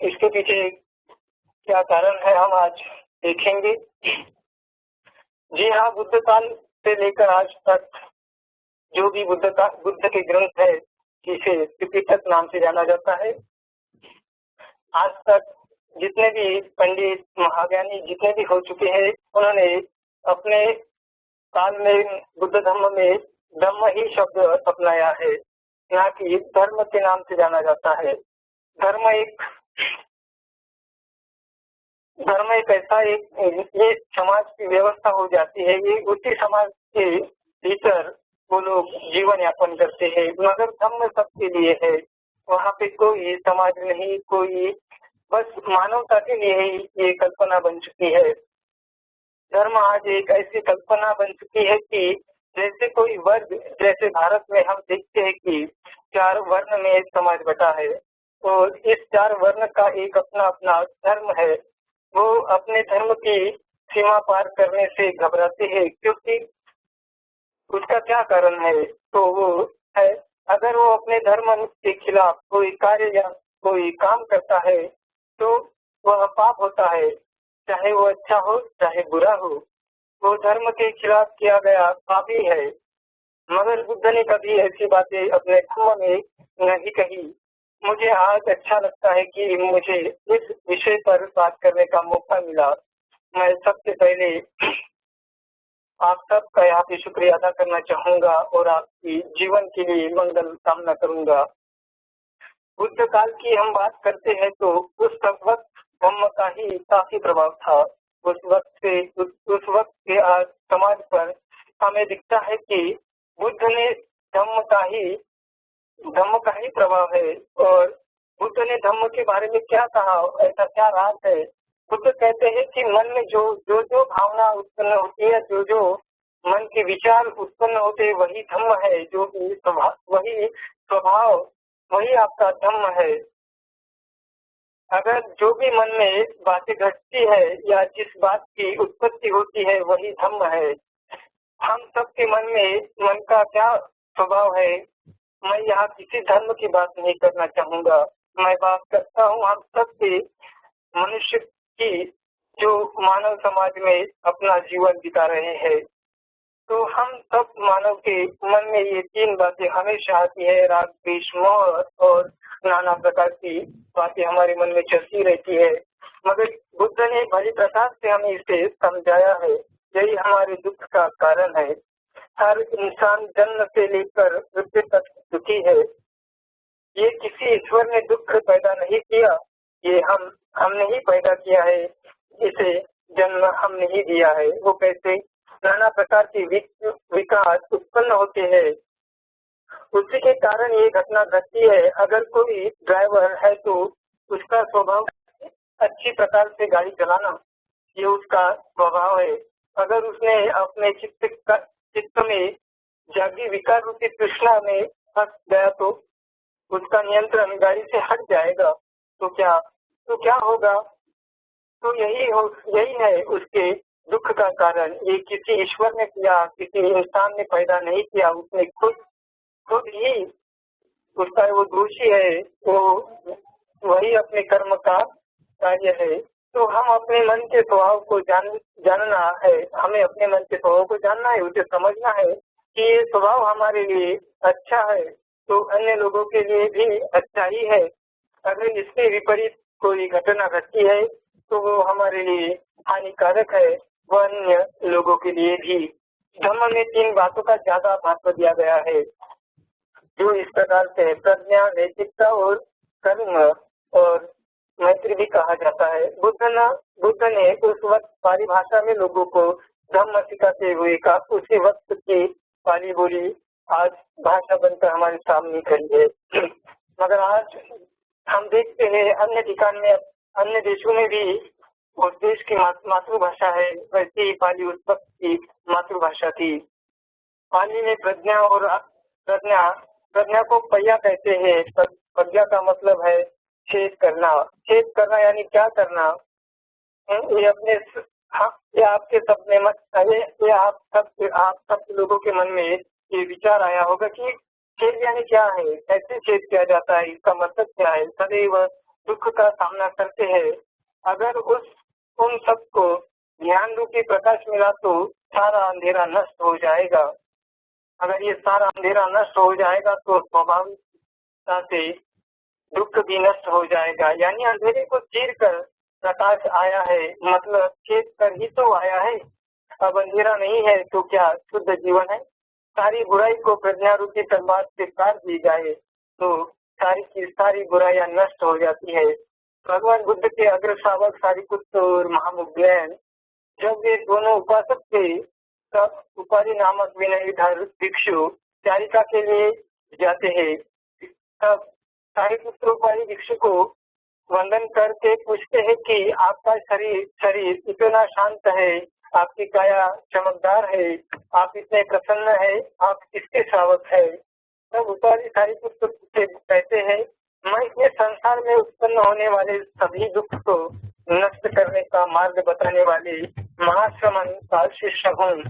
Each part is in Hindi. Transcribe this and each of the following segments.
इसके पीछे क्या कारण है हम आज देखेंगे। जी हाँ, बुद्ध काल से लेकर आज तक जो भी बुद्ध के ग्रंथ है, जिसे त्रिपिटक नाम से जाना जाता है, आज तक जितने भी पंडित महाज्ञानी जितने भी हो चुके हैं, उन्होंने अपने काल में बुद्ध धर्म में धम्म ही शब्द अपनाया है, ना कि धर्म के नाम से जाना जाता है। धर्म एक ऐसा ये समाज की व्यवस्था हो जाती है, ये उसी समाज के भीतर वो लोग जीवन यापन करते हैं, मगर धर्म सबके लिए है। वहाँ पे कोई समाज नहीं, कोई बस मानवता के लिए ही ये कल्पना बन चुकी है। धर्म आज एक ऐसी कल्पना बन चुकी है कि जैसे कोई वर्ग, जैसे भारत में हम देखते हैं कि 4 वर्ण में समाज बटा है और इस 4 वर्ण का एक अपना अपना धर्म है। वो अपने धर्म की सीमा पार करने से घबराते हैं, क्योंकि उसका क्या कारण है? तो वो है, अगर वो अपने धर्म के खिलाफ कोई कार्य या कोई काम करता है तो वह पाप होता है, चाहे वो अच्छा हो चाहे बुरा हो, वो धर्म के खिलाफ किया गया पाप ही है। मगर बुद्ध ने कभी ऐसी बातें अपने धर्म में नहीं कही। मुझे आज अच्छा लगता है कि मुझे इस विषय पर बात करने का मौका मिला। मैं सबसे पहले आप सबका यहाँ पे शुक्रिया अदा करना चाहूँगा और आपकी जीवन के लिए मंगल कामना करूँगा। बुद्ध काल की हम बात करते हैं तो उस वक्त धम्म का ही काफी प्रभाव था। उस वक्त के आज समाज पर हमें दिखता है कि बुद्ध ने धम्म का ही प्रभाव है। और बुद्ध ने धम्म के बारे में क्या कहा, ऐसा क्या राज है? बुद्ध कहते हैं कि मन में जो भावना उत्पन्न होती है, जो मन के विचार उत्पन्न होते हैं, वही धम्म है। वही स्वभाव, वही आपका धम्म है। अगर जो भी मन में बातें घटती है या जिस बात की उत्पत्ति होती है, वही धम्म है। हम सबके मन का क्या स्वभाव है? मैं यहाँ किसी धर्म की बात नहीं करना चाहूँगा। मैं बात करता हूँ हम सबके मनुष्य की, जो मानव समाज में अपना जीवन बिता रहे हैं। तो हम सब मानव के मन में ये 3 बातें हमेशा आती है, राग, द्वेष, मोह, और नाना प्रकार की बातें हमारे मन में चलती रहती है। मगर बुद्ध ने भली प्रकार से हमें इसे समझाया है। यही हमारे दुख का कारण है। हर इंसान जन्म से लेकर मृत्यु तक दुखी है। ये किसी ईश्वर ने दुख पैदा नहीं किया, ये हमने ही पैदा किया है। इसे जन्म हमने ही दिया है। वो कैसे? नाना प्रकार की विकार उत्पन्न होते हैं, उसी के कारण ये घटना घटती है। अगर कोई ड्राइवर है तो उसका स्वभाव अच्छी प्रकार से गाड़ी चलाना, ये उसका स्वभाव है। अगर उसने अपने चित्त में जागी विकार रूपी तृष्णा में फंस गया तो उसका नियंत्रण गाड़ी से हट जाएगा। तो क्या होगा? तो यही है उसके दुख का कारण। ये किसी ईश्वर ने किया, किसी इंसान ने पैदा नहीं किया। उसने खुद ही उसका वो दोषी है, वो वही अपने कर्म का कार्य है। तो हम अपने मन के स्वभाव को जानना है। हमें अपने मन के स्वभाव को जानना है, उसे समझना है कि ये स्वभाव हमारे लिए अच्छा है तो अन्य लोगों के लिए भी अच्छा ही है। अगर इसके विपरीत कोई घटना घटती है तो वो हमारे लिए हानिकारक है, वह अन्य लोगों के लिए भी। धम्म में 3 बातों का ज्यादा महत्व दिया गया है, जो इस प्रकार से प्रज्ञा, नैतिकता और कर्म और मैत्री भी कहा जाता है। बुद्ध ने उस वक्त पाली भाषा में लोगों को धम्म सिखाते हुए का उसी वक्त की पाली बोली आज भाषा बनकर हमारे सामने खड़ी है। मगर आज हम देखते हैं अन्य ठिकान में, अन्य देशों में भी उस देश की मातृभाषा है, वैसे ही पाली उस वक्त की मातृभाषा थी। पाली में प्रज्ञा को पय्या कहते हैं। प्रज्ञा का मतलब है छेद करना। छेद करना यानी क्या करना? ये अपने हाँ, ये आपके सपने मत ये आप सब लोगों के मन में ये विचार आया होगा कि खेद यानी क्या है, कैसे खेद किया जाता है, इसका मतलब क्या है। सदैव दुख का सामना करते हैं। अगर उन सबको ज्ञान रूपी प्रकाश मिला तो सारा अंधेरा नष्ट हो जाएगा। अगर ये सारा अंधेरा नष्ट हो जाएगा तो स्वाभाविकता से दुख भी नष्ट हो जाएगा। यानी अंधेरे को चीर कर प्रकाश आया है, मतलब खेद कर ही तो आया है। अब अंधेरा नहीं है तो क्या शुद्ध जीवन है। सारी बुराई को प्रज्ञा रूपी तलवार से काट दी जाए तो सारी की सारी बुराइयां नष्ट हो जाती है। भगवान बुद्ध के अग्र श्रावक सारिपुत्र और महामुग्लैन जब वे दोनों उपासक थे तब उपाधि नामक विनयधर भिक्षु चारिका के लिए जाते हैं। तब सारिपुत्र उपाधि भिक्षु को वंदन करके पूछते हैं कि आपका शरीर इतना शांत है, आपकी काया चमकदार है, आप इतने प्रसन्न है, आप किसके श्रावक है। तब उपाधि सारिपुत्र से कहते हैं, मैं इस संसार में उत्पन्न होने वाले सभी दुख को नष्ट करने का मार्ग बताने वाले महाश्रमण का शिष्य हूँ।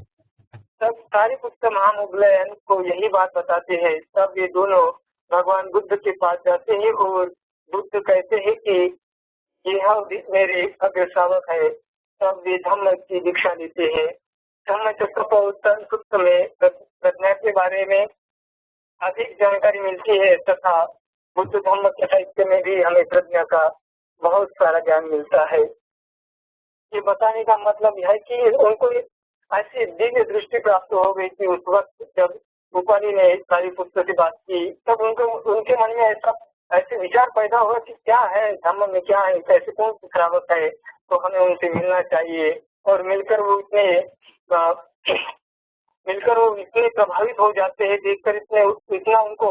तब सारिपुत्र महामुग्लयन को यही बात बताते हैं। तब ये दोनों भगवान बुद्ध के पास जाते हैं और बुद्ध कहते हैं कि यह मेरे अग्र श्रावक है। तब वे धम्म की दीक्षा लेते हैं। धम्म चक्र सूत्र में प्रज्ञा के बारे में अधिक जानकारी मिलती है तथा बुद्ध धम्म के साहित्य में भी हमें प्रज्ञा का बहुत सारा ज्ञान मिलता है। ये बताने का मतलब यह है कि उनको ऐसी दिव्य दृष्टि प्राप्त हो गई थी उस वक्त जब उपाधि ने सारिपुत्र से बात की। तब उनके मन में ऐसे विचार पैदा हुआ कि क्या है धम्म में, क्या है, कैसे कौन सी श्रावक है, तो हमें उनसे मिलना चाहिए। और मिलकर वो इतने प्रभावित हो जाते हैं, देखकर इतना उनको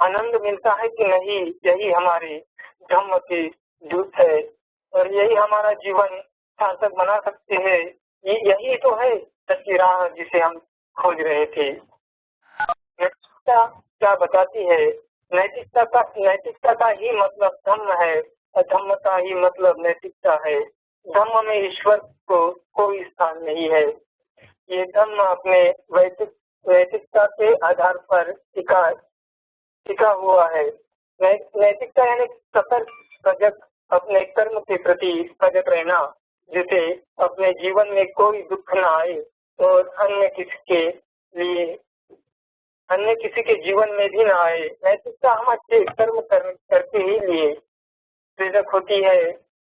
आनंद मिलता है कि नहीं, यही हमारे धम्म की दूत है और यही हमारा जीवन सार्थक बना सकते हैं। यही तो है सच्ची राह जिसे हम खोज रहे थे। नैतिकता क्या बताती है? नैतिकता का ही मतलब धम्म है और धम्म का ही मतलब नैतिकता है। धम्म में ईश्वर को कोई स्थान नहीं है। ये धम्म अपने नैतिकता के आधार पर टिका हुआ है। नैतिकता यानी सतर्क सजग, अपने कर्म के प्रति सजग रहना, जिसे अपने जीवन में कोई दुख न आए और अन्य किसी के जीवन में भी न आए। नैतिकता हम अच्छे कर्म करके ही लिए प्रेरक होती है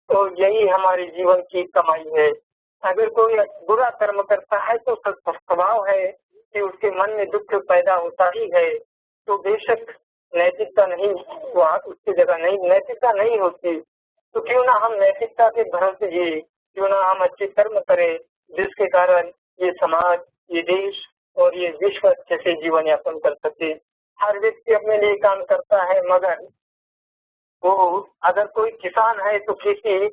और यही हमारे जीवन की कमाई है। अगर कोई बुरा कर्म करता है तो स्वभाव है कि उसके मन में दुख पैदा होता ही है, तो बेशक नैतिकता नहीं, वहाँ उसकी जगह नहीं, नैतिकता नहीं होती। तो क्यों ना हम नैतिकता के भरोसे जिए, क्यों ना हम अच्छे कर्म करें जिसके कारण ये समाज, ये देश और ये विश्व अच्छे से जीवन यापन कर सके। हर व्यक्ति अपने लिए काम करता है, मगर वो अगर कोई किसान है तो खेती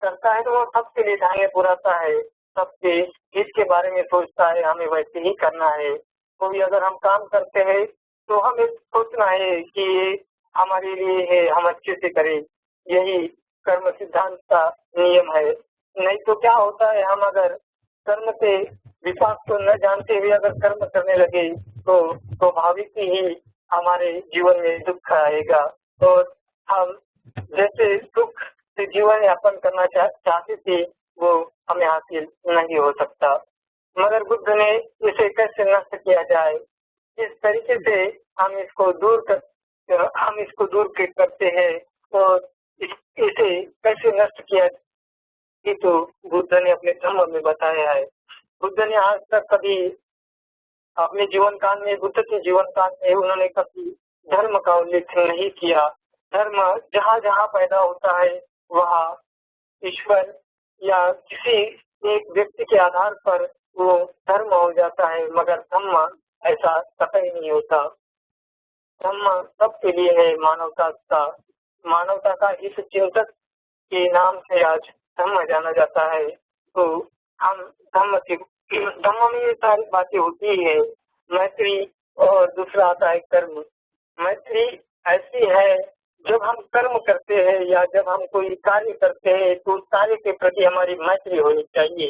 करता है तो वो सबके लिए धान्य पुराता है, सबके हित के बारे में सोचता है, हमें वैसे ही करना है। कोई अगर हम काम करते हैं तो हमें सोचना है कि ये हमारे लिए है, हम अच्छे से करें। यही कर्म सिद्धांत का नियम है। नहीं तो क्या होता है, हम अगर कर्म के विपाक को न जानते हुए अगर कर्म करने लगे तो स्वाभाविक ही हमारे जीवन में दुख आएगा और हम जैसे सुख से जीवन यापन करना चाहते थे वो हमें हासिल नहीं हो सकता। मगर बुद्ध ने इसे कैसे नष्ट किया जाए, इस तरीके से हम इसको दूर करते हैं और इसे कैसे नष्ट किया कि तो बुद्ध ने अपने धम्म में बताया है। बुद्ध ने आज तक कभी अपने जीवन काल में, बुद्ध के जीवन काल में उन्होंने कभी धर्म का उल्लेख नहीं किया। धर्म जहाँ जहाँ पैदा होता है वहाँ ईश्वर या किसी एक व्यक्ति के आधार पर वो धर्म हो जाता है, मगर धम्म ऐसा कतई नहीं होता। धम्म सबके लिए है, मानवता का हित चिंतक के नाम से आज धम्म जाना जाता है। तो हम धम्म में ये सारी बातें होती है। मैत्री और दूसरा आता है कर्म। मैत्री ऐसी है, जब हम कर्म करते हैं या जब हम कोई कार्य करते हैं तो उस कार्य के प्रति हमारी मैत्री होनी चाहिए।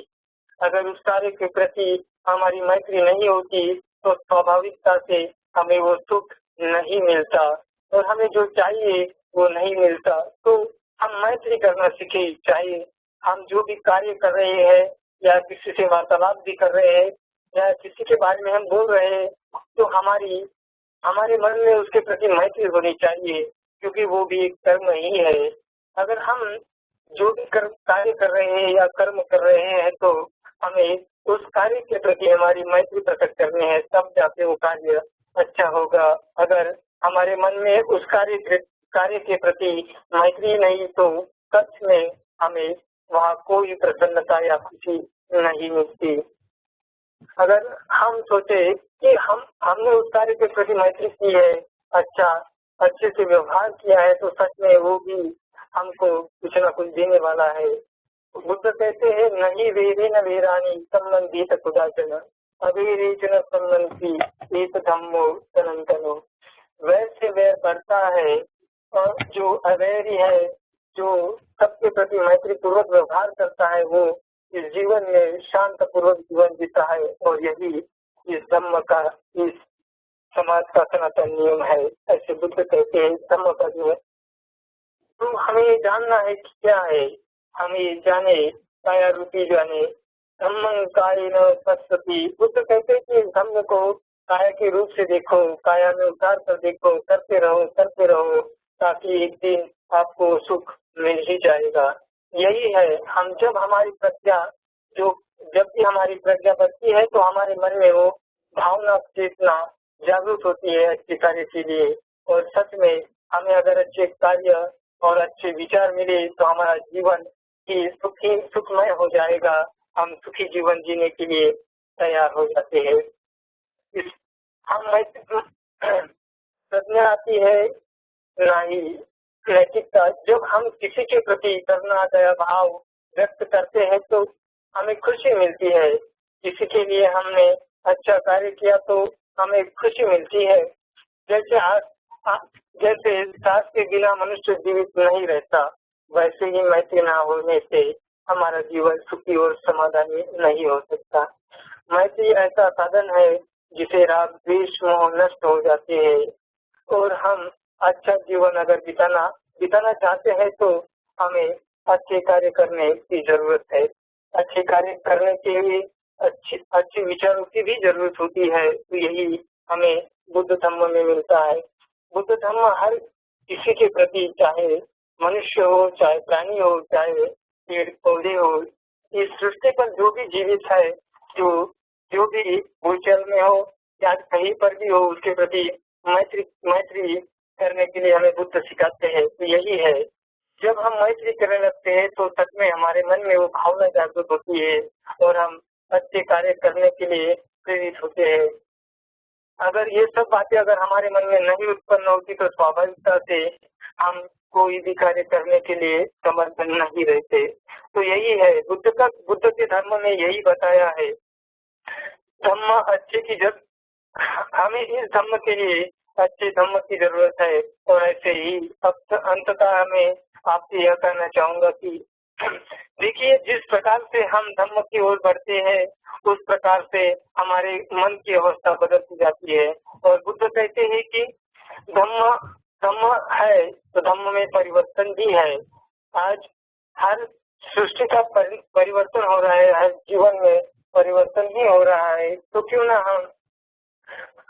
अगर उस कार्य के प्रति हमारी मैत्री नहीं होती तो स्वाभाविकता से हमें वो सुख नहीं मिलता और हमें जो चाहिए वो नहीं मिलता। तो हम मैत्री करना सीखें, चाहे हम जो भी कार्य कर रहे हैं या किसी से वार्तालाप भी कर रहे हैं या किसी के बारे में हम बोल रहे हैं, तो हमारे मन में उसके प्रति मैत्री होनी चाहिए, क्योंकि वो भी एक कर्म ही है। अगर हम जो भी कार्य कर रहे हैं या कर्म कर रहे हैं तो हमें उस कार्य के प्रति हमारी मैत्री प्रकट करनी है, तब जाके वो कार्य अच्छा होगा। अगर हमारे मन में उस कार्य के प्रति मैत्री नहीं तो सच में हमें वहाँ कोई प्रसन्नता या खुशी नहीं मिलती। अगर हम सोचे कि हमने उस कार्य के प्रति मैत्री की है, अच्छे से व्यवहार किया है, तो सच में वो भी हमको कुछ न कुछ देने वाला है। बुद्ध कहते हैं, नहीं वेरे न वेरानी संबंधी कुदाचन अवेरे न संबंधी एक धम्मो सनातनो। वैर से वैर बढ़ता है और जो अवैरी है, जो सबके प्रति मैत्री पूर्वक व्यवहार करता है, वो इस जीवन में शांत पूर्वक जीवन जीता है। और यही इस धम्म का, इस समाज का सनातन नियम है, ऐसे बुद्ध कहते हैं धम्म का नियम। तो हमें जानना है कि क्या है, हमें जाने काया रूपी जाने धम्मं कायेन पश्यति। बुद्ध कहते हैं कि धम्म को काया के रूप से देखो, काया में उतार कर देखो, करते रहो ताकि एक दिन आपको सुख मिल ही जाएगा। यही है, जब भी हमारी प्रज्ञा बढ़ती है तो हमारे मन में वो भावना चेतना जागरूक होती है अच्छे कार्य के लिए। और सच में हमें अगर अच्छे कार्य और अच्छे विचार मिले तो हमारा जीवन ही सुखमय हो जाएगा, हम सुखी जीवन जीने के लिए तैयार हो जाते हैं। प्रज्ञा आती है ना ही नैतिकता। जब हम किसी के प्रति करुणा दया भाव व्यक्त करते हैं तो हमें खुशी मिलती है। किसी के लिए हमने अच्छा कार्य किया तो हमें खुशी मिलती है। जैसे सांस के बिना मनुष्य जीवित नहीं रहता, वैसे ही मैत्री न होने से हमारा जीवन सुखी और समाधानी नहीं हो सकता। मैत्री ऐसा साधन है जिसे राग द्वेष मोह नष्ट हो जाते हैं और हम अच्छा जीवन अगर बिताना चाहते हैं तो हमें अच्छे कार्य करने की जरूरत है। अच्छे कार्य करने के लिए अच्छे विचारों की भी जरूरत होती है। तो यही हमें बुद्ध धम्म में मिलता है। बुद्ध धम्म हर किसी के प्रति, चाहे मनुष्य हो, चाहे प्राणी हो, चाहे पेड़ पौधे हो, इस सृष्टि पर जो भी जीवित है, जो भी भूचल में हो या कहीं पर भी हो, उसके प्रति मैत्री करने के लिए हमें बुद्ध सिखाते हैं। तो यही है, जब हम मैत्री करने लगते हैं तो सच में हमारे मन में वो भावना जागृत होती है और हम अच्छे कार्य करने के लिए प्रेरित होते हैं। अगर ये सब बातें अगर हमारे मन में नहीं उत्पन्न होती तो स्वाभाविकता से हम कोई भी कार्य करने के लिए समर्थन नहीं रहते। तो यही है, बुद्ध के धर्म में यही बताया है, धम्म अच्छे की हमें इस धम्म के लिए अच्छे धम्म की जरूरत है। और ऐसे ही अंततः हमें आपसे यह कहना चाहूंगा कि देखिए, जिस प्रकार से हम धम्म की ओर बढ़ते हैं उस प्रकार से हमारे मन की अवस्था बदलती जाती है। और बुद्ध कहते हैं कि धम्म है तो धम्म में परिवर्तन भी है। आज हर सृष्टि का परिवर्तन हो रहा है, हर जीवन में परिवर्तन ही हो रहा है। तो क्यों ना हम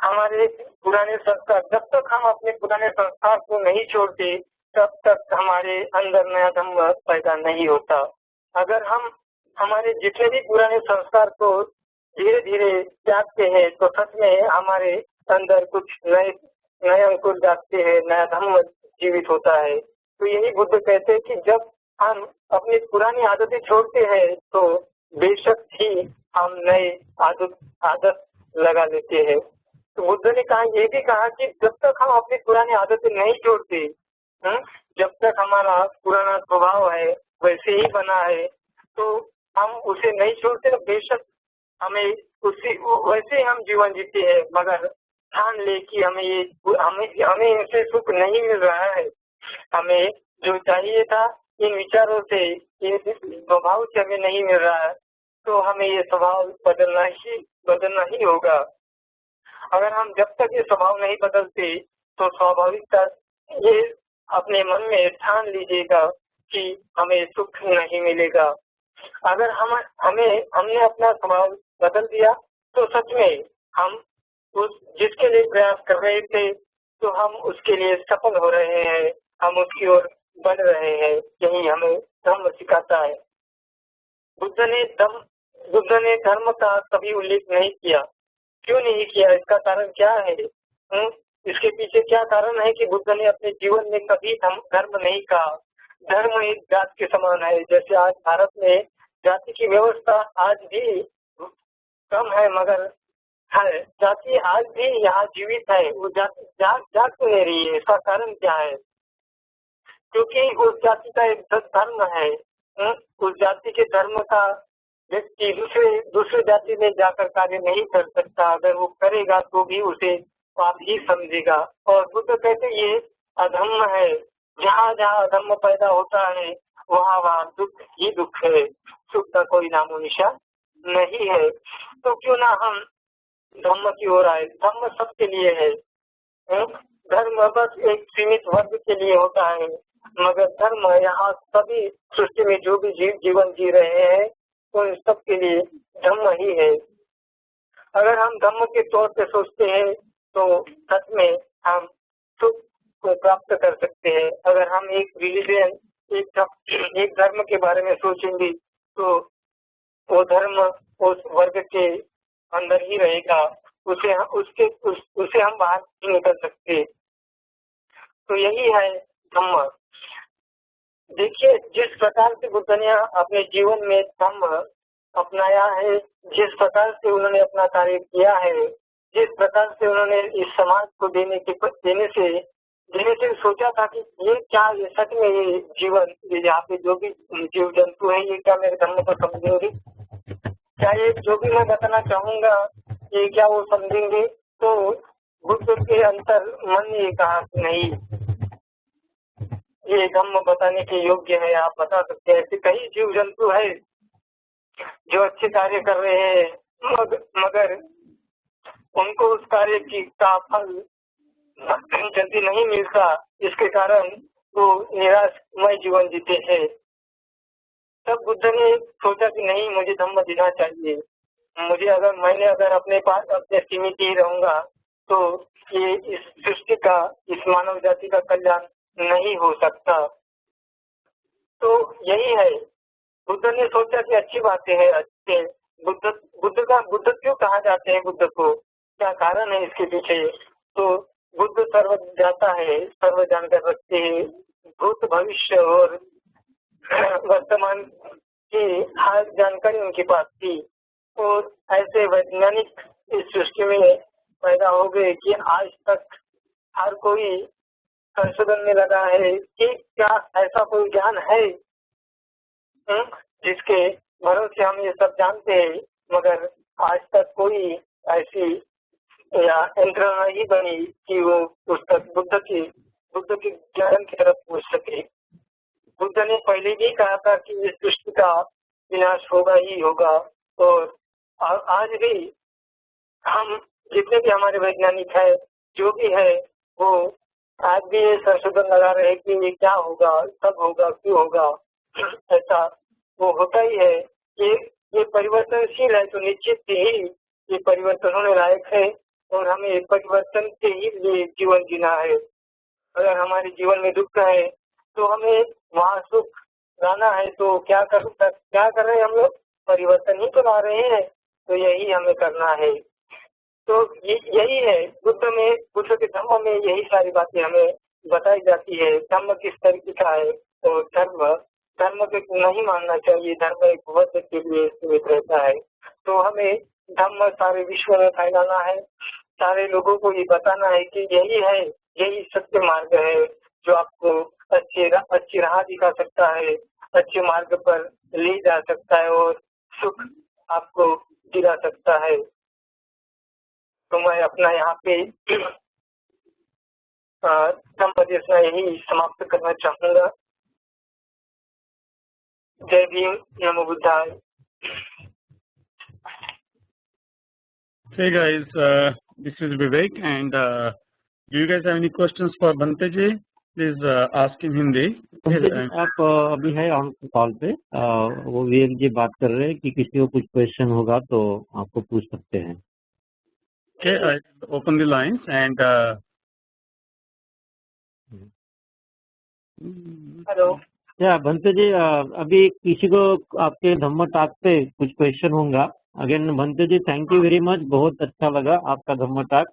हमारे पुराने संस्कार, जब तक हम अपने पुराने संस्कार को नहीं छोड़ते तब तक हमारे अंदर नया धम्म पैदा नहीं होता। अगर हम हमारे जितने भी पुराने संस्कार को धीरे धीरे त्यागते हैं तो सच में हमारे अंदर कुछ नए अंकुर जागते हैं, नया धम्म जीवित होता है। तो यही बुद्ध कहते हैं कि जब हम अपनी पुरानी आदतें छोड़ते हैं तो बेशक ही हम नए आदत लगा लेते हैं। तो बुद्ध ने ये भी कहा कि जब तक हम अपनी पुरानी आदतें नहीं छोड़ते, जब तक हमारा पुराना स्वभाव है वैसे ही बना है, तो हम उसे नहीं छोड़ते, तो बेशक हमें वैसे ही हम जीवन जीते हैं। मगर ठान ले कि हमें इनसे सुख नहीं मिल रहा है, हमें जो चाहिए था इन विचारों से, इन स्वभाव से हमें नहीं मिल रहा है, तो हमें ये स्वभाव बदलना ही होगा। अगर हम जब तक ये स्वभाव नहीं बदलते तो स्वाभाविकता ये अपने मन में ठान लीजिएगा कि हमें सुख नहीं मिलेगा। अगर हमने अपना स्वभाव बदल दिया तो सच में हम उस जिसके लिए प्रयास कर रहे थे तो हम उसके लिए सफल हो रहे हैं, हम उसकी ओर बढ़ रहे हैं। यही हमें धर्म सिखाता है। बुद्ध ने धर्म का कभी उल्लेख नहीं किया। क्यों नहीं किया? इसका कारण क्या है? इसके पीछे क्या कारण है कि बुद्ध ने अपने जीवन में कभी धर्म नहीं कहा? धर्म एक जात के समान है। जैसे आज भारत में जाति की व्यवस्था आज भी कम है, मगर है जाति आज भी यहाँ जीवित है। वो जाति जाग क्यों नहीं रही है? इसका कारण क्या है? क्योंकि उस जाति का एक धर्म है। उस जाति के धर्म का व्यक्ति दूसरे जाति में जाकर कार्य नहीं कर सकता। अगर वो करेगा तो भी उसे पाप ही समझेगा। और बुद्ध कहते ये अधर्म है। जहाँ जहाँ अधर्म पैदा होता है वहाँ वहाँ दुख ही दुख है, सुख का कोई नामो निशान नहीं है। तो क्यों ना हम धर्म की ओर आए। धर्म सबके लिए है। धर्म बस एक सीमित वर्ग के लिए होता है, मगर धर्म यहाँ सभी सृष्टि में जो भी जीवन जी रहे हैं तो इन सब के लिए धर्म ही है। अगर हम धर्म के तौर पे सोचते हैं तो सच में हम सुख को प्राप्त कर सकते हैं। अगर हम एक रिलीजन एक धर्म के बारे में सोचेंगे तो वो धर्म उस वर्ग के अंदर ही रहेगा। उसे हम बाहर नहीं निकल सकते। तो यही है धम्म। देखिए, जिस प्रकार से बुद्ध ने अपने जीवन में धम्म अपनाया है, जिस प्रकार से उन्होंने अपना कार्य किया है, जिस प्रकार से उन्होंने इस समाज को देने से सोचा था कि ये सच में ये जीवन यहाँ पे जो भी जीव जंतु है ये क्या मेरे धर्म को समझेंगे? क्या ये जो भी मैं बताना चाहूंगा ये क्या वो समझेंगे? तो बुद्ध के अंतर मन ने कहा कि नहीं, ये धम्म बताने के योग्य है, आप बता सकते हैं। ऐसे कई जीव जंतु है जो अच्छे कार्य कर रहे हैं, मगर उनको उस कार्य का फल जल्दी नहीं मिलता। इसके कारण वो निराशमय जीवन जीते हैं। तब बुद्ध ने सोचा कि नहीं, मुझे धम्म जीना चाहिए। मैंने अगर अपने पास अपने सीमित ही रहूंगा तो ये इस सृष्टि का, इस मानव जाति का कल्याण नहीं हो सकता। तो यही है, बुद्ध ने सोचा कि अच्छी बातें हैं, अच्छे बुद्ध क्यों कहा जाते हैं? बुद्ध को क्या कारण है इसके पीछे? तो बुद्ध सर्वज्ञाता है, सर्व जानकर रखते हैं। भूत भविष्य और वर्तमान की हर जानकारी उनके पास थी। और ऐसे वैज्ञानिक इस सृष्टि में पैदा हो गए कि आज तक हर कोई संशोधन में लगा है कि क्या ऐसा कोई ज्ञान है जिसके भरोसे हम ये सब जानते हैं, मगर आज तक कोई ऐसी या यंत्रणा नहीं बनी कि वो उस तक बुद्ध के ज्ञान की तरफ पहुंच सके। बुद्ध ने पहले भी कहा था कि इस सृष्टि का विनाश होगा ही होगा। और आज भी हम जितने भी हमारे वैज्ञानिक है, जो भी है, वो आज भी ये संशोधन लगा रहे हैं कि ये क्या होगा, कब होगा, क्यों होगा। ऐसा वो होता ही है। ये परिवर्तनशील है तो निश्चित ही ये परिवर्तन होने लायक है और हमें परिवर्तन के ही लिए जीवन जीना है। अगर हमारे जीवन में दुख है तो हमें वहाँ सुख लाना है। तो क्या कर रहे हैं हम लोग? परिवर्तन ही तो ला रहे हैं। तो यही हमें करना है। तो यही है बुद्ध के धर्म में यही सारी बातें हमें बताई जाती है। धर्म किस तरीके का है? तो धर्म को नहीं मानना चाहिए। धर्म एक वर्ग के लिए सीमित रहता है। तो हमें धर्म सारे विश्व में फैलाना है। सारे लोगों को ये बताना है कि यही है, यही सत्य मार्ग है जो आपको अच्छी राह दिखा सकता है, अच्छे मार्ग पर ले जा सकता है और सुख आपको दिला सकता है। तो मैं अपना यहाँ पे धम्म देशना यही समाप्त करना चाहूंगा। जय भीम, नमो बुद्धाय। Hey guys, this is Vivek, and do you guys have any questions for Bhante ji? Please ask in Hindi. Bhante जी आप अभी है ऑन कॉल पे, वो विवेक जी बात कर रहे हैं कि किसी को कुछ क्वेश्चन होगा तो आपको पूछ सकते हैं। Okay, I open the lines and hello. क्या भंते जी अभी किसी को आपके धम्म टाक पे कुछ क्वेश्चन होगा? Again Bhante ji thank you very much, बहुत अच्छा लगा आपका धम्म टाक।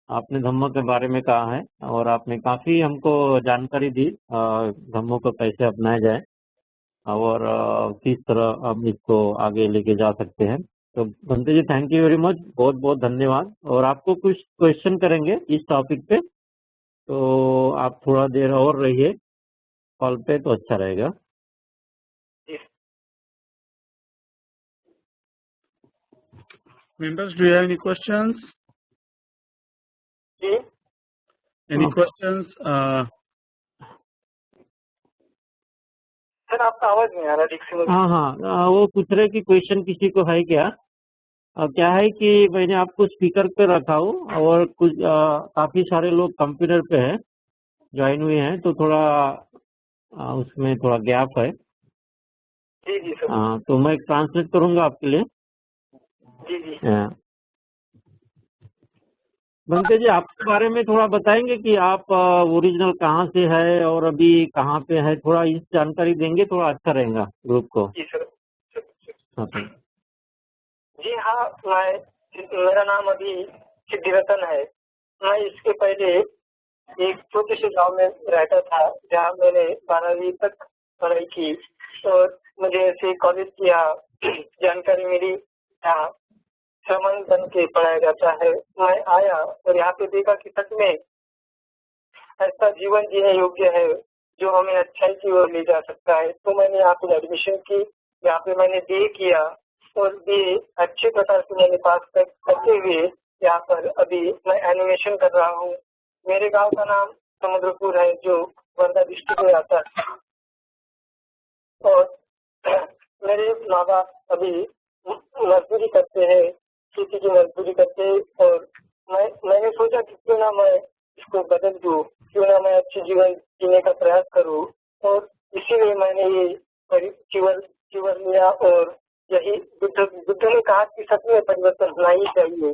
आपने धम्म के बारे में कहा है और आपने काफी हमको जानकारी दी धम्मों को कैसे अपनाया जाए और किस तरह हम इसको आगे लेके जा सकते हैं। तो Bhante ji thank you very much, बहुत बहुत धन्यवाद। और आपको कुछ क्वेश्चन करेंगे इस टॉपिक पे, तो आप थोड़ा देर और रहिए कॉल पे तो अच्छा रहेगा। members, do you have any questions? जी Any questions? सर आपका आवाज नहीं आ रहा ठीक से मुझे। हाँ, वो पूछ रहे कि क्वेश्चन किसी को है क्या? क्या है कि मैंने आपको स्पीकर पे रखा हूँ और कुछ काफी सारे लोग कंप्यूटर पे हैं, ज्वाइन हुए हैं, तो थोड़ा उसमें थोड़ा गैप है। जी जी सर। हाँ, तो मैं ट्रांसलेट करूंगा आपके लिए। जी जी बंते जी आपके बारे में थोड़ा बताएंगे कि आप ओरिजिनल कहाँ से है और अभी कहाँ पे है, थोड़ा इस जानकारी देंगे, थोड़ा अच्छा रहेगा ग्रुप को। जी सर। हाँ सर। जी हाँ, मेरा नाम अभी सिद्धिरतन है। मैं इसके पहले एक छोटे से गांव में रहता था जहाँ मैंने 12वीं तक पढ़ाई की और मुझे ऐसे कॉलेज किया जानकारी मिली जहाँ श्रमण बन के पढ़ाया जाता है। मैं आया और यहाँ पे देखा कि सच में ऐसा जीवन जीने योग्य है जो हमें अच्छाई की ओर ले जा सकता है। तो मैंने यहाँ पे एडमिशन की, यहाँ पे मैंने बीए किया और बीए अच्छे प्रकार से मैंने पास करते हुए यहाँ पर अभी मैं एनिमेशन कर रहा हूँ। मेरे गांव का नाम समुद्रपुर है जो वर्धा डिस्ट्रिक्ट में आता है और मेरे माँ बाप अभी मजदूरी करते हैं, खेती की मजदूरी करते हैं और मैंने सोचा कि क्यों ना मैं इसको बदल दूं, क्यों ना मैं अच्छे जीवन जीने का प्रयास करूं और इसीलिए मैंने ये जीवन लिया। और यही बुद्ध ने कहा कि सच में परिवर्तन होना ही चाहिए।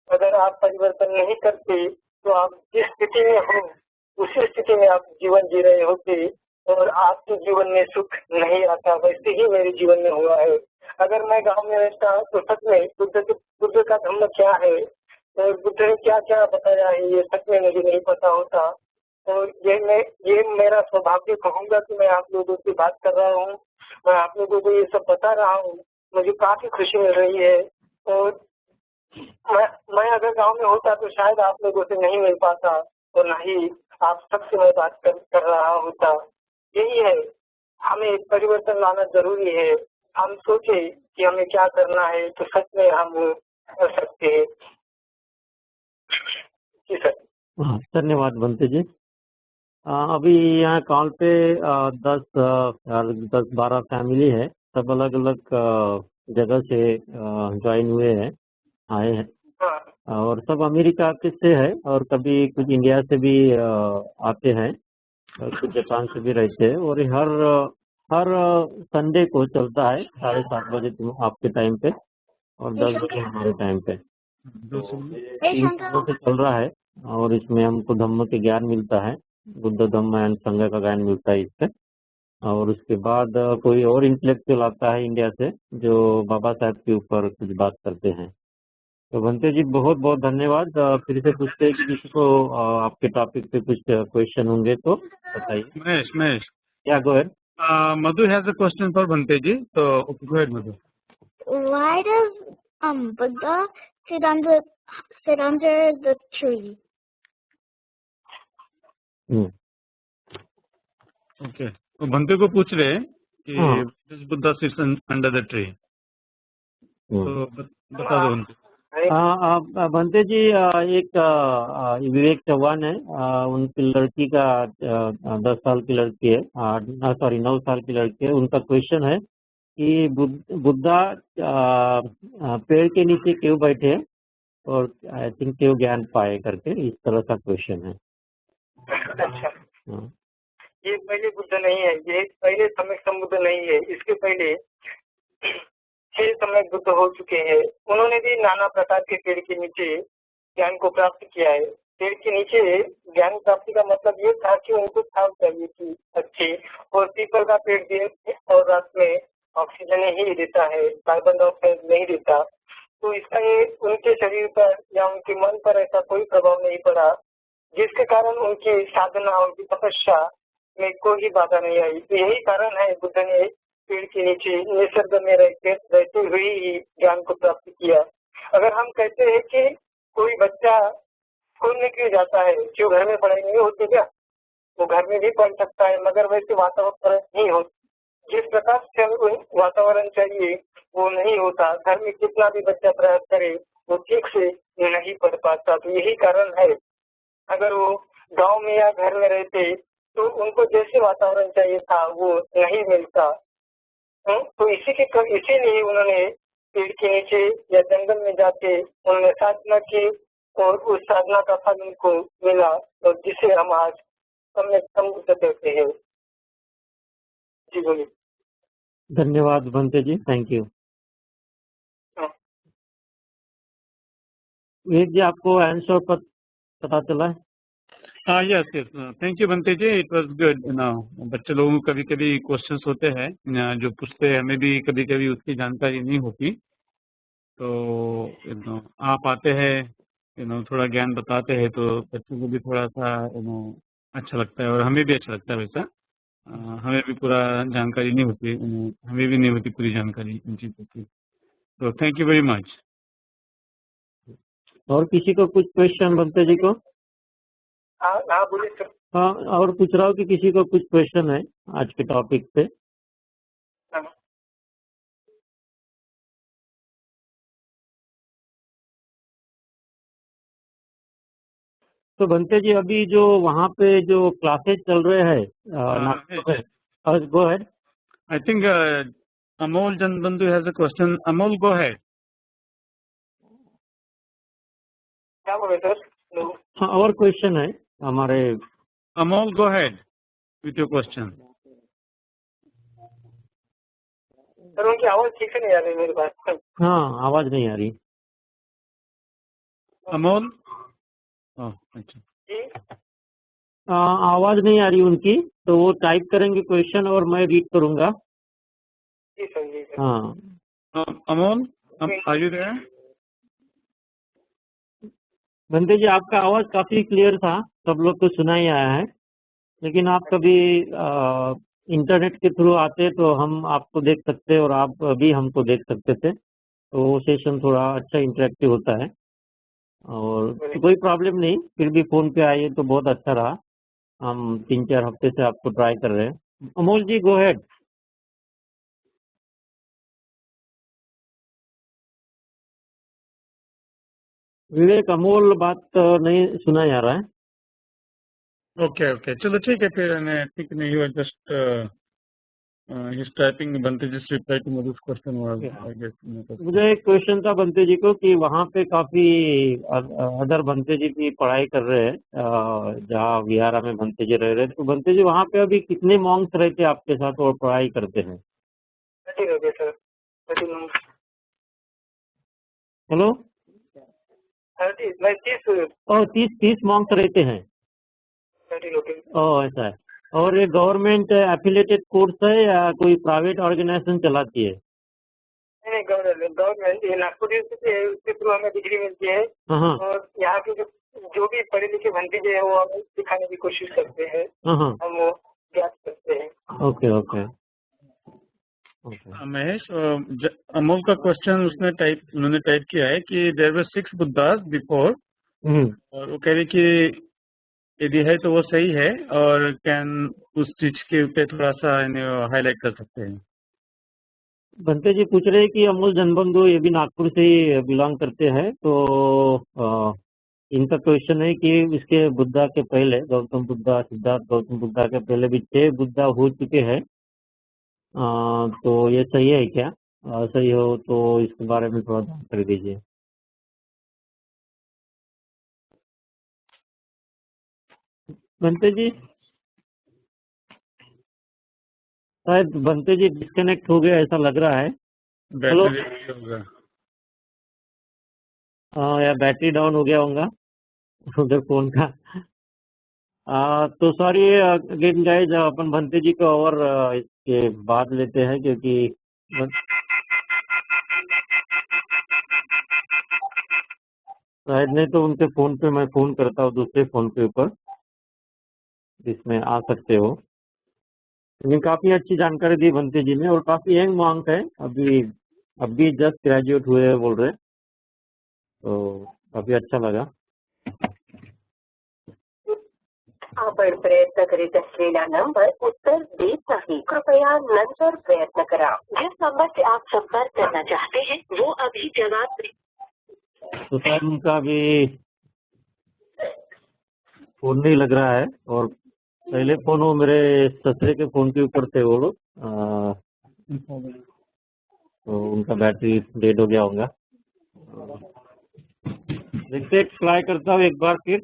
अगर आप परिवर्तन नहीं करते तो आप जिस स्थिति में हो उसी स्थिति में आप जीवन जी रहे होते और आपके जीवन में सुख नहीं आता। वैसे ही मेरे जीवन में हुआ है। अगर मैं गांव में रहता तो सच में बुद्ध का धम्म क्या है और बुद्ध ने क्या क्या बताया है ये सच में मुझे नहीं पता होता। और ये मेरा सौभाग्य कहूंगा कि मैं आप लोगों से बात कर रहा हूँ, मैं आप लोगों को ये सब बता रहा हूँ, मुझे काफी खुशी मिल रही है। और मैं अगर गांव में होता तो शायद आप लोगों से नहीं मिल पाता और न ही आप सबसे मैं बात कर रहा होता। यही है, हमें परिवर्तन लाना जरूरी है। हम सोचे कि हमें क्या करना है तो सच में हम कर सकते हैं। जी सर। धन्यवाद बंते जी। अभी यहाँ कॉल पे 10-12 फैमिली है, सब अलग अलग जगह से ज्वाइन हुए हैं, आए हैं। हाँ। और सब अमेरिका के से है और कभी कुछ इंडिया से भी आते हैं और कुछ जापान से भी रहते हैं। और हर संडे को चलता है 7:30 बजे आपके टाइम पे और 10 बजे हमारे टाइम पे। तो 3 सालों से चल रहा है और इसमें हमको धम्म के ज्ञान मिलता है, बुद्ध धम्म एंड संघ का ज्ञान मिलता है इससे। और उसके बाद कोई और इंटेलेक्चुअल आता है इंडिया से जो बाबा साहब के ऊपर कुछ बात करते हैं। तो बंते जी बहुत बहुत धन्यवाद। फिर से पूछते हैं कि किसी को आपके टॉपिक पे कुछ क्वेश्चन होंगे तो बताइए। Mahesh. Yeah, go ahead. Madhu has a question for Bhante ji. So go ahead, Madhu. Why does Buddha sit under the tree? Okay. तो Bhante को पूछ रहे हैं कि Buddha sits under the tree. तो बता दो Bhante। बंते जी एक विवेक चौहान है, उनकी लड़की का 10 साल की लड़की है, 9 साल की लड़की है। उनका क्वेश्चन है कि बुद्धा पेड़ के नीचे क्यों बैठे और आई थिंक कि वो ज्ञान पाए करके इस तरह का क्वेश्चन है। अच्छा, हाँ ये पहले बुद्ध नहीं है, ये पहले सम्यक संबुद्ध नहीं है, इसके पहले 6 सम्यक बुद्ध हो चुके हैं। उन्होंने भी नाना प्रकार के पेड़ के नीचे ज्ञान को प्राप्त किया है। पेड़ के नीचे ज्ञान प्राप्ति का मतलब ये था कि उनको छाव चाहिए थी अच्छी, और पीपल का पेड़ दिन और रात में ऑक्सीजन ही देता है, कार्बन डाइऑक्साइड नहीं देता। तो इसका ये उनके शरीर पर या उनके मन पर ऐसा कोई प्रभाव नहीं पड़ा, जिसके कारण उनकी साधना, उनकी तपस्या में कोई बाधा नहीं आई। तो यही कारण है बुद्ध ने पेड़ के नीचे निसर्ग में रहते हुए ही ज्ञान को प्राप्त किया। अगर हम कहते हैं कि कोई बच्चा स्कूल में क्यों जाता है, क्यों घर में पढ़ाई नहीं होती क्या? वो घर में भी पढ़ सकता है, मगर वैसे वातावरण नहीं हो, जिस प्रकार से वातावरण चाहिए वो नहीं होता। घर में कितना भी बच्चा प्रयास करे वो ठीक से नहीं पढ़ पाता। तो यही कारण है, अगर वो गांव में या घर में रहते तो उनको जैसे वातावरण चाहिए था वो नहीं मिलता। तो इसीलिए उन्होंने पेड़ के नीचे या जंगल में जाके उन्होंने साधना की, और उस साधना का फल उनको मिला, और जिसे हम आज सम्यक संबुद्ध कहते हैं। जी बोलिए। धन्यवाद भंते जी, थैंक यू। विवेक जी, आपको आंसर पता चला है? यस यस, थैंक यू बनते जी, इट वाज गुड। बच्चे लोगों को कभी कभी क्वेश्चंस होते हैं जो पूछते हैं, हमें भी कभी कभी उसकी जानकारी नहीं होती, तो आप आते हैं थोड़ा ज्ञान बताते हैं तो बच्चों को भी थोड़ा सा अच्छा लगता है, और हमें भी अच्छा लगता है। वैसा हमें भी पूरा जानकारी नहीं होती, हमें भी नहीं होती पूरी जानकारी इन चीज़ों की। तो थैंक यू वेरी मच। और किसी को कुछ क्वेश्चन भंते जी को? हाँ बोलिए सर। हाँ, और पूछ रहा हूँ कि किसी को कुछ क्वेश्चन है आज के टॉपिक पे? तो भंते जी, अभी जो वहाँ पे जो क्लासेस चल रहे हैं, go head. I think Amol Janbandhu has a question. Amol, go head. क्या बोले सर? हाँ, और क्वेश्चन है हमारे। Amol, go head with your question. Sir उनकी आवाज ठीक से नहीं आ रही मेरे पास। हाँ, आवाज नहीं आ रही। अमोल, अच्छा जी, आवाज नहीं आ रही उनकी, तो वो टाइप करेंगे क्वेश्चन और मैं रीड करूंगा। जी सर, जी सर। हाँ, अमोल, आर यू देयर? बंदे जी, आपका आवाज काफी क्लियर था, सब लोग को सुना ही आया है, लेकिन आप कभी इंटरनेट के थ्रू आते तो हम आपको देख सकते और आप भी हमको देख सकते थे, तो वो सेशन थोड़ा अच्छा इंटरेक्टिव होता है। और तो कोई प्रॉब्लम नहीं, फिर भी फोन पे आइए तो बहुत अच्छा रहा। हम 3-4 हफ्ते से आपको ट्राई कर रहे हैं। अमोल जी, गो हेड। विवेक, अमोल बात नहीं सुना जा रहा है। ओके ओके, चलो ठीक है फिर। ठीक नहीं हुआ, जस्ट हिज टाइपिंग। बनते जिस reply to Madhu's question was, I guess. मुझे एक क्वेश्चन था बनते जी को कि वहाँ पे काफी अदर बनते जी भी पढ़ाई कर रहे हैं, जहाँ विहारा में बनते जी रह रहे हैं, तो बनते जी वहाँ पे अभी कितने मॉन्क्स रहते हैं आपके साथ और पढ़ाई करते हैं? 30 हो गए सर, 30 हेलो? 30 और 30 मॉन्क्स रहते हैं? 30 हो गए। ओह, ऐसा है। और ये गवर्नमेंट एफिलेटेड कोर्स है या कोई प्राइवेट ऑर्गेनाइजेशन चलाती है? नहीं, गवर्नमेंट, ये नागपुर यूनिवर्सिटी है, उसके थ्रू हमें डिग्री मिलती है। हाँ और यहाँ के जो भी पढ़े लिखे भंतीजे है वो हमें सिखाने की कोशिश करते हैं, हाँ। हम वो ज्ञात करते हैं। Okay okay okay. Mahesh, Amol का क्वेश्चन उन्होंने टाइप किया है कि देयर वर 6 बुद्धास बिफोर, और वो कह रही कि यदि है तो वो सही है, और कैन उस चीज के ऊपर थोड़ा सा हाईलाइट कर सकते हैं? बनते जी पूछ रहे हैं कि अमोल जनबंधु ये भी नागपुर से ही बिलोंग करते हैं, तो इनका क्वेश्चन है कि इसके बुद्धा के पहले, गौतम बुद्धा, सिद्धार्थ गौतम बुद्धा के पहले भी 6 बुद्धा हो चुके हैं, तो ये सही है क्या? सही हो तो इसके बारे में थोड़ा जानकारी दीजिए। बनते जी शायद बनते जी डिस्कनेक्ट हो गया ऐसा लग रहा है। हेलो। बैटरी होगा। हाँ या बैटरी डाउन हो गया होगा उधर फोन का। तो सॉरी अगेन गाइज, अपन भंते जी को और इसके बाद लेते हैं क्योंकि शायद नहीं तो उनके फोन पे मैं फोन करता हूँ दूसरे फोन के ऊपर, इसमें आ सकते हो। लेकिन काफी अच्छी जानकारी दी भंते जी ने और काफी यंग मांग है, अभी जस्ट ग्रेजुएट हुए हैं बोल रहे, तो काफी अच्छा लगा। आपण प्रयत्न करीत असलेला नंबर उत्तर देत नाही, कृपया नंतर प्रयत्न करा। जिस नंबर से आप संपर्क करना चाहते हैं वो अभी जवाब तो शायद उनका अभी फोन नहीं लग रहा है, और पहले फोन वो मेरे ससुरे के फोन के ऊपर थे वो लोग, तो उनका बैटरी डेड हो गया होगा। देखते ट्राई करता हूँ एक बार फिर,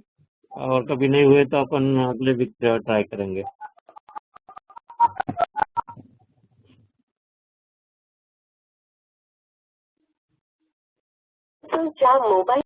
और कभी नहीं हुए तो अपन अगले वीक ट्राई करेंगे। तुमच्या मोबाईल